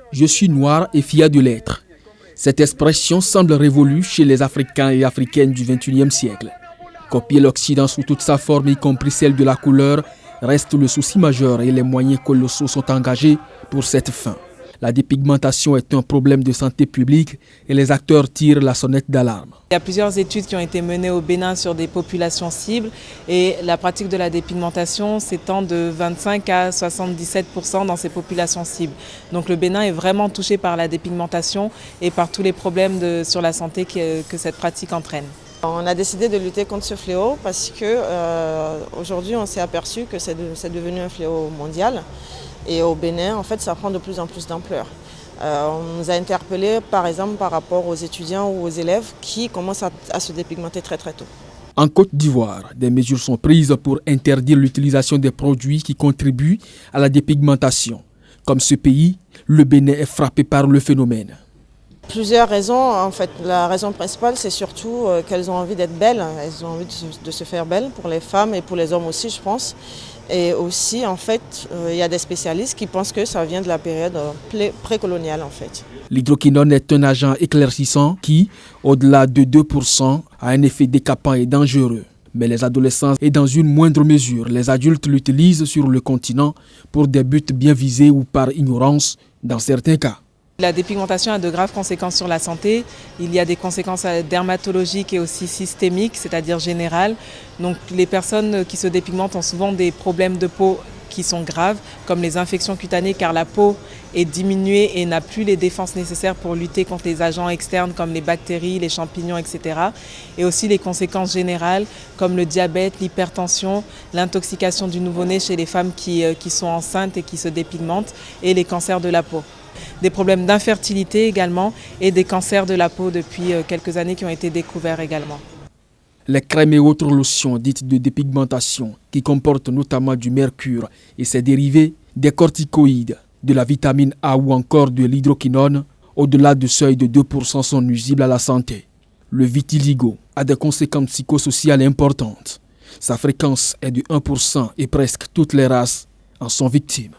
« Je suis noir et fier de l'être ». Cette expression semble révolue chez les Africains et Africaines du XXIe siècle. Copier l'Occident sous toute sa forme, y compris celle de la couleur, reste le souci majeur et les moyens colossaux sont engagés pour cette fin. La dépigmentation est un problème de santé publique et les acteurs tirent la sonnette d'alarme. Il y a plusieurs études qui ont été menées au Bénin sur des populations cibles et la pratique de la dépigmentation s'étend de 25 à 77% dans ces populations cibles. Donc le Bénin est vraiment touché par la dépigmentation et par tous les problèmes sur la santé que cette pratique entraîne. On a décidé de lutter contre ce fléau parce qu'aujourd'hui on s'est aperçu que c'est devenu un fléau mondial. Et au Bénin, en fait, ça prend de plus en plus d'ampleur. On nous a interpellés, par exemple, par rapport aux étudiants ou aux élèves qui commencent à se dépigmenter très très tôt. En Côte d'Ivoire, des mesures sont prises pour interdire l'utilisation des produits qui contribuent à la dépigmentation. Comme ce pays, le Bénin est frappé par le phénomène. Plusieurs raisons. En fait, la raison principale, c'est surtout qu'elles ont envie d'être belles. Elles ont envie de se faire belles pour les femmes et pour les hommes aussi, je pense. Et aussi, en fait, il y a des spécialistes qui pensent que ça vient de la période précoloniale, en fait. L'hydroquinone est un agent éclaircissant qui, au-delà de 2%, a un effet décapant et dangereux. Mais les adolescents et dans une moindre mesure, les adultes l'utilisent sur le continent pour des buts bien visés ou par ignorance dans certains cas. La dépigmentation a de graves conséquences sur la santé. Il y a des conséquences dermatologiques et aussi systémiques, c'est-à-dire générales. Donc les personnes qui se dépigmentent ont souvent des problèmes de peau qui sont graves, comme les infections cutanées, car la peau est diminuée et n'a plus les défenses nécessaires pour lutter contre les agents externes comme les bactéries, les champignons, etc. Et aussi les conséquences générales comme le diabète, l'hypertension, l'intoxication du nouveau-né chez les femmes qui sont enceintes et qui se dépigmentent, et les cancers de la peau. Des problèmes d'infertilité également et des cancers de la peau depuis quelques années qui ont été découverts également. Les crèmes et autres lotions dites de dépigmentation qui comportent notamment du mercure et ses dérivés, des corticoïdes, de la vitamine A ou encore de l'hydroquinone, au-delà du seuil de 2% sont nuisibles à la santé. Le vitiligo a des conséquences psychosociales importantes. Sa fréquence est de 1% et presque toutes les races en sont victimes.